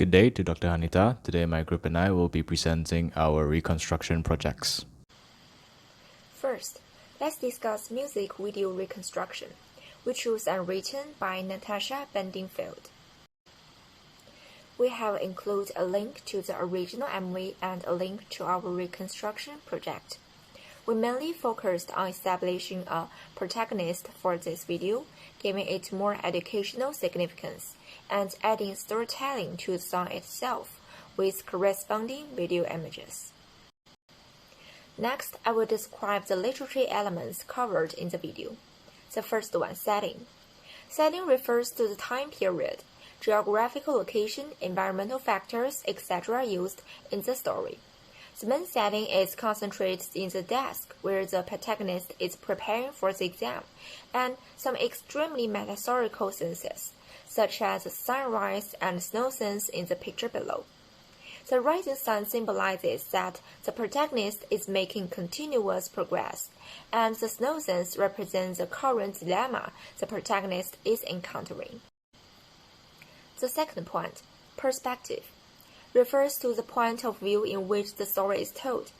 Good day to Dr. Hanita. Today my group and I will be presenting our reconstruction projects. First, let's discuss music video reconstruction, which was written by Natasha Bedingfield. We have included a link to the original MV and a link to our reconstruction project. We mainly focused on establishing a protagonist for this video, giving it more educational significance, and adding storytelling to the song itself with corresponding video images. Next, I will describe the literary elements covered in the video. The first one, setting. Setting refers to the time period, geographical location, environmental factors, etc. used in the story. The main setting is concentrated in the desk where the protagonist is preparing for the exam, and some extremely metaphorical senses, such as the sunrise and snow scenes in the picture below. The rising sun symbolizes that the protagonist is making continuous progress, and the snow scenes represent the current dilemma the protagonist is encountering. The second point, perspective, refers to the point of view in which the story is told.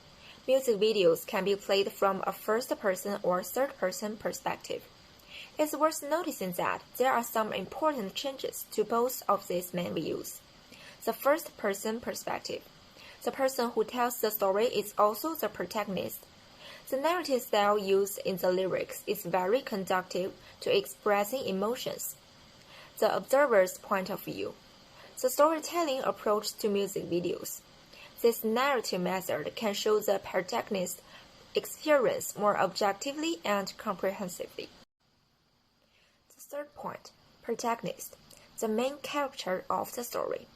Music videos can be played from a first-person or third-person perspective. It's worth noticing that there are some important changes to both of these main views. The first-person perspective. The person who tells the story is also the protagonist. The narrative style used in the lyrics is very conducive to expressing emotions. The observer's point of view. The storytelling approach to music videos. This narrative method can show the protagonist's experience more objectively and comprehensively. The third point, protagonist, the main character of the story.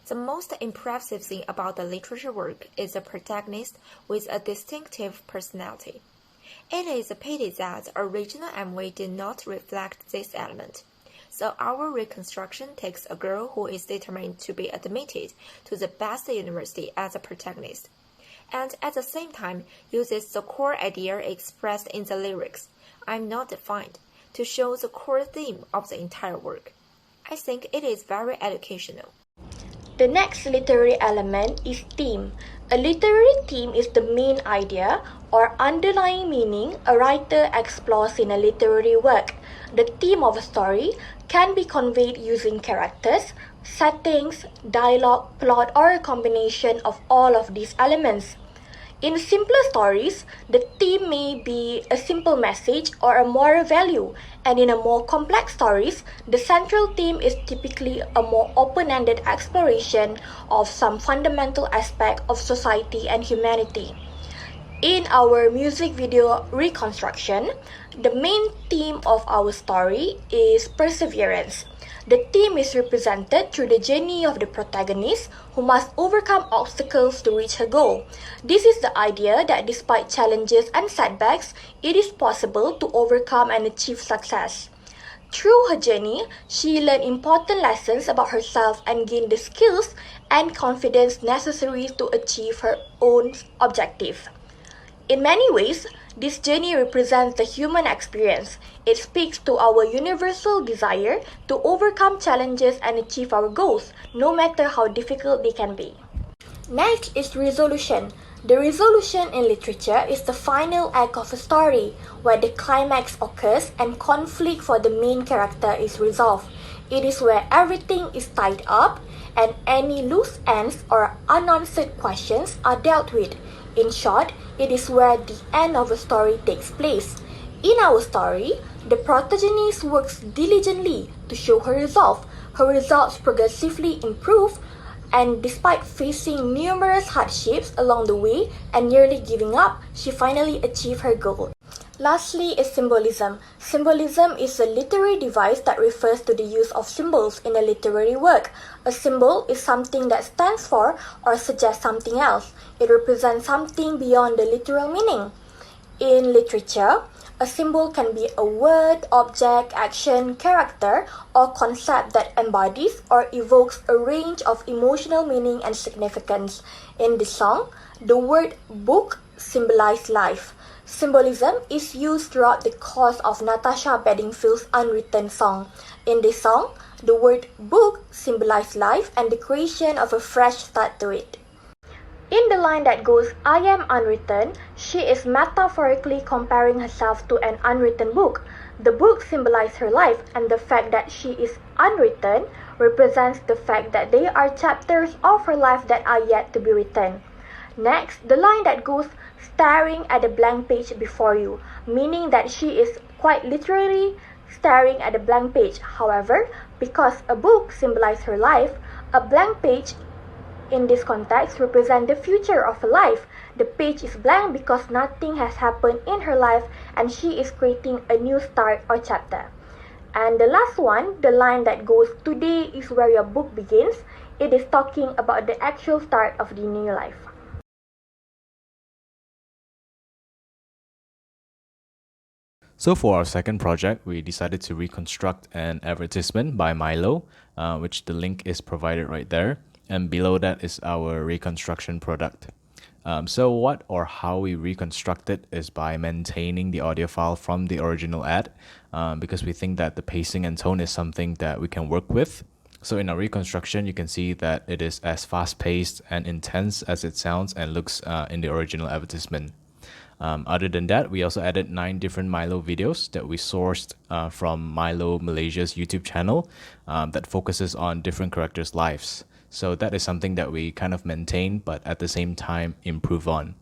The most impressive thing about the literature work is the protagonist with a distinctive personality. It is a pity that the original MV did not reflect this element. So our reconstruction takes a girl who is determined to be admitted to the best university as a protagonist, and at the same time uses the core idea expressed in the lyrics, "I'm not defined," to show the core theme of the entire work. I think it is very educational. The next literary element is theme. A literary theme is the main idea or underlying meaning a writer explores in a literary work. The theme of a story can be conveyed using characters, settings, dialogue, plot, or a combination of all of these elements. In simpler stories, the theme may be a simple message or a moral value, and in a more complex stories, the central theme is typically a more open-ended exploration of some fundamental aspect of society and humanity. In our music video reconstruction, the main theme of our story is perseverance. The theme is represented through the journey of the protagonist who must overcome obstacles to reach her goal. This is the idea that despite challenges and setbacks, it is possible to overcome and achieve success. Through her journey, she learned important lessons about herself and gained the skills and confidence necessary to achieve her own objective. In many ways, this journey represents the human experience. It speaks to our universal desire to overcome challenges and achieve our goals, no matter how difficult they can be. Next is resolution. The resolution in literature is the final act of a story, where the climax occurs and conflict for the main character is resolved. It is where everything is tied up and any loose ends or unanswered questions are dealt with. In short, it is where the end of a story takes place. In our story, the protagonist works diligently to show her resolve. Her results progressively improve, and despite facing numerous hardships along the way and nearly giving up, she finally achieved her goal. Lastly is symbolism. Symbolism is a literary device that refers to the use of symbols in a literary work. A symbol is something that stands for or suggests something else. It represents something beyond the literal meaning. In literature, a symbol can be a word, object, action, character, or concept that embodies or evokes a range of emotional meaning and significance. In this song, the word book symbolizes life. Symbolism is used throughout the course of Natasha Bedingfield's unwritten song. In this song, The word book symbolizes life and the creation of a fresh start to it. In the line that goes, I am unwritten, she is metaphorically comparing herself to an unwritten book. The book symbolizes her life, and the fact that she is unwritten represents the fact that there are chapters of her life that are yet to be written. Next, the line that goes, staring at the blank page before you, meaning that she is quite literally staring at a blank page. However, because a book symbolizes her life, a blank page in this context represents the future of her life. The page is blank because nothing has happened in her life and she is creating a new start or chapter. And the last one, the line that goes, today is where your book begins, it is talking about the actual start of the new life. So for our second project, we decided to reconstruct an advertisement by Milo, which the link is provided right there. And below that is our reconstruction product. So what or how we reconstruct it is by maintaining the audio file from the original ad, because we think that the pacing and tone is something that we can work with. So in our reconstruction, you can see that it is as fast-paced and intense as it sounds and looks in the original advertisement. Other than that, we also added 9 different Milo videos that we sourced from Milo Malaysia's YouTube channel that focuses on different characters' lives. So that is something that we kind of maintain, but at the same time improve on.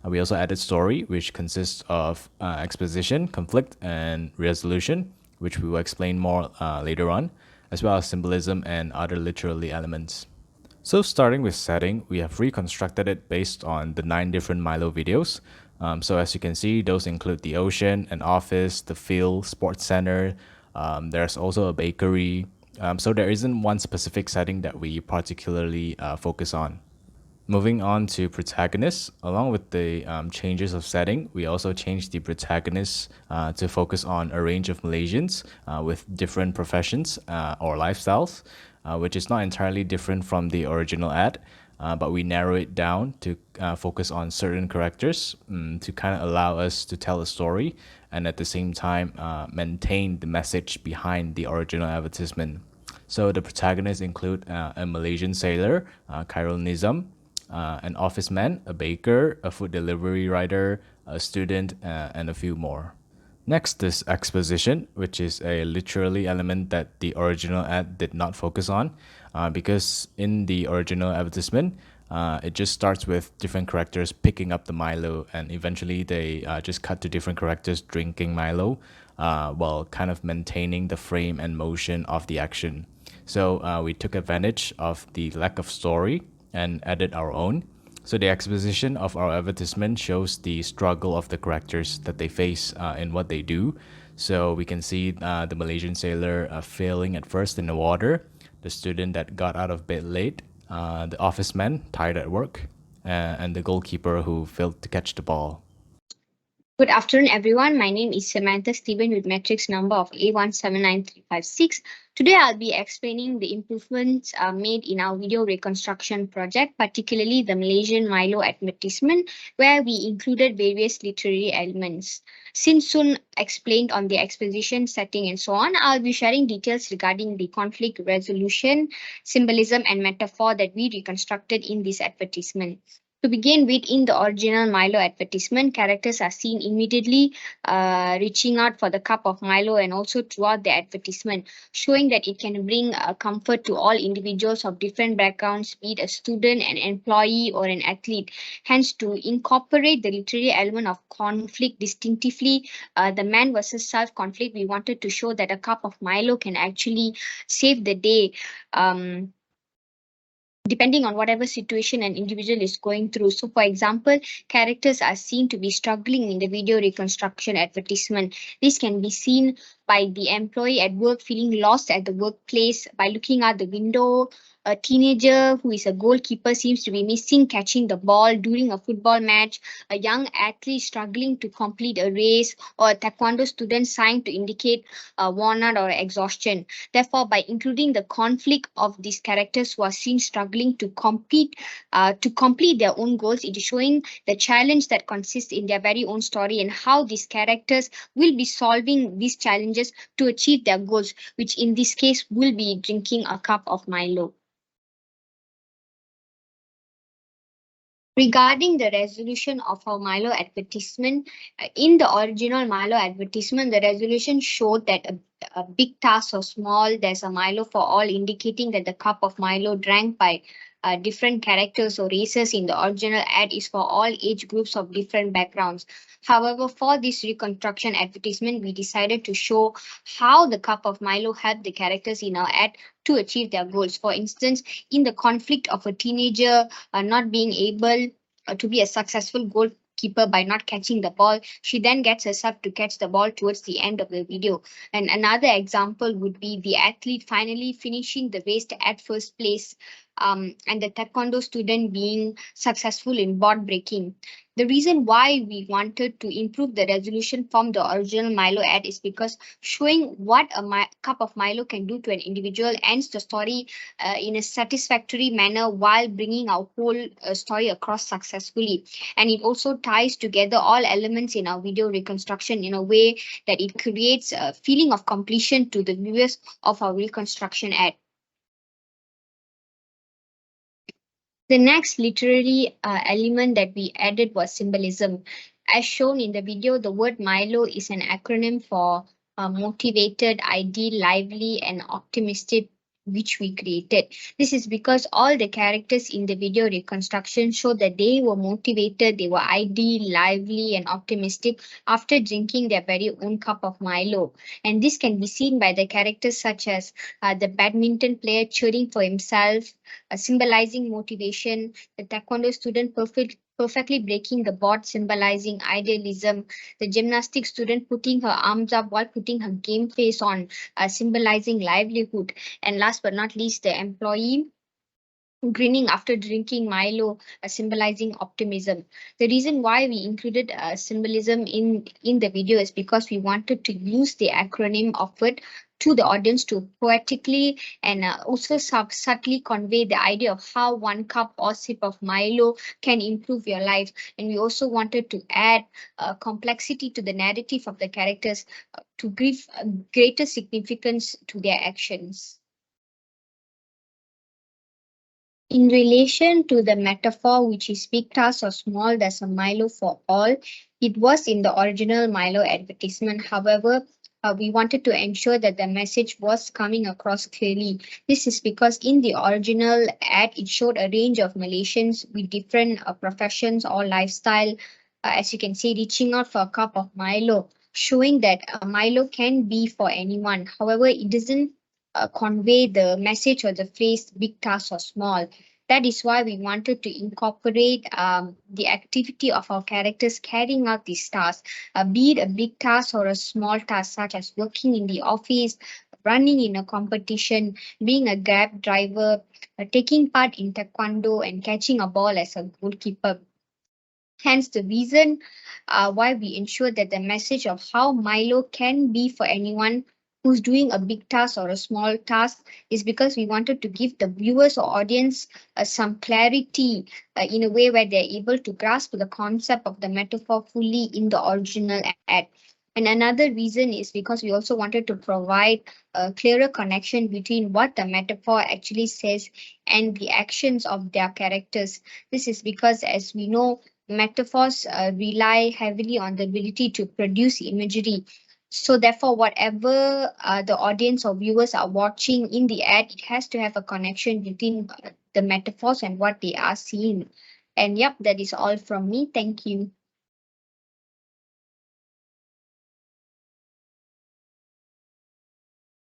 We also added story, which consists of exposition, conflict, and resolution, which we will explain more later on, as well as symbolism and other literary elements. So starting with setting, we have reconstructed it based on the 9 different Milo videos. So as you can see, those include the ocean, an office, the field, sports center. There's also a bakery. So there isn't one specific setting that we particularly focus on. Moving on to protagonists, along with the changes of setting, we also changed the protagonists to focus on a range of Malaysians with different professions or lifestyles, which is not entirely different from the original ad, but we narrow it down to focus on certain characters to kind of allow us to tell a story and at the same time maintain the message behind the original advertisement. So the protagonists include a Malaysian sailor, Khairul Nizam, an office man, a baker, a food delivery rider, a student, and a few more. Next is exposition, which is a literary element that the original ad did not focus on, because in the original advertisement, it just starts with different characters picking up the Milo, and eventually they just cut to different characters drinking Milo, while kind of maintaining the frame and motion of the action. So we took advantage of the lack of story and added our own. So the exposition of our advertisement shows the struggle of the characters that they face in what they do. So we can see the Malaysian sailor failing at first in the water, the student that got out of bed late, the office man tired at work, and the goalkeeper who failed to catch the ball. Good afternoon, everyone. My name is Samantha Stephen with matrix number of A179356. Today, I'll be explaining the improvements made in our video reconstruction project, particularly the Malaysian Milo advertisement, where we included various literary elements. Since Sun explained on the exposition, setting, and so on, I'll be sharing details regarding the conflict resolution, symbolism, and metaphor that we reconstructed in this advertisement. To begin with, in the original Milo advertisement, characters are seen immediately reaching out for the cup of Milo and also throughout the advertisement, showing that it can bring comfort to all individuals of different backgrounds, be it a student, an employee, or an athlete. Hence, to incorporate the literary element of conflict distinctively, the man versus self conflict, we wanted to show that a cup of Milo can actually save the day. Depending on whatever situation an individual is going through. So, for example, characters are seen to be struggling in the video reconstruction advertisement. This can be seen by the employee at work feeling lost at the workplace, by looking out the window. A teenager who is a goalkeeper seems to be missing catching the ball during a football match, a young athlete struggling to complete a race, or a taekwondo student sighing to indicate worn out or exhaustion. Therefore, by including the conflict of these characters who are seen struggling to complete their own goals, it is showing the challenge that consists in their very own story and how these characters will be solving these challenges challenges to achieve their goals, which in this case will be drinking a cup of Milo. Regarding the resolution of our Milo advertisement, in the original Milo advertisement, the resolution showed that a big task or small, there's a Milo for all, indicating that the cup of Milo drank by different characters or races in the original ad is for all age groups of different backgrounds. However, for this reconstruction advertisement, we decided to show how the cup of Milo helped the characters in our ad to achieve their goals. For instance, in the conflict of a teenager not being able to be a successful goalkeeper by not catching the ball, she then gets herself to catch the ball towards the end of the video. And another example would be the athlete finally finishing the race at first place, and the taekwondo student being successful in board breaking. The reason why we wanted to improve the resolution from the original Milo ad is because showing what a cup of Milo can do to an individual ends the story in a satisfactory manner while bringing our whole story across successfully. And it also ties together all elements in our video reconstruction in a way that it creates a feeling of completion to the viewers of our reconstruction ad. The next literary element that we added was symbolism. As shown in the video, the word Milo is an acronym for motivated, ideal, lively, and optimistic, which we created. This is because all the characters in the video reconstruction show that they were motivated, they were ideal, lively, and optimistic after drinking their very own cup of Milo. And this can be seen by the characters such as the badminton player cheering for himself, symbolizing motivation, the taekwondo student perfectly breaking the board, symbolizing idealism, the gymnastics student putting her arms up while putting her game face on, symbolizing livelihood, and last but not least, the employee grinning after drinking Milo, symbolizing optimism. The reason why we included symbolism in the video is because we wanted to use the acronym of it to the audience to poetically and also subtly convey the idea of how one cup or sip of Milo can improve your life. And we also wanted to add complexity to the narrative of the characters to give greater significance to their actions. In relation to the metaphor, which is big task or small, there's a Milo for all. It was in the original Milo advertisement. However, we wanted to ensure that the message was coming across clearly. This is because in the original ad, it showed a range of Malaysians with different professions or lifestyle, as you can see, reaching out for a cup of Milo, showing that Milo can be for anyone. However, it doesn't convey the message or the phrase big task or small. That is why we wanted to incorporate the activity of our characters carrying out these tasks, be it a big task or a small task, such as working in the office, running in a competition, being a Grab driver, taking part in taekwondo, and catching a ball as a goalkeeper. Hence, the reason why we ensure that the message of how Milo can be for anyone who's doing a big task or a small task is because we wanted to give the viewers or audience some clarity in a way where they're able to grasp the concept of the metaphor fully in the original ad. And another reason is because we also wanted to provide a clearer connection between what the metaphor actually says and the actions of their characters. This is because, as we know, metaphors rely heavily on the ability to produce imagery. So therefore, whatever the audience or viewers are watching in the ad, it has to have a connection between the metaphors and what they are seeing. And yep, that is all from me. Thank you.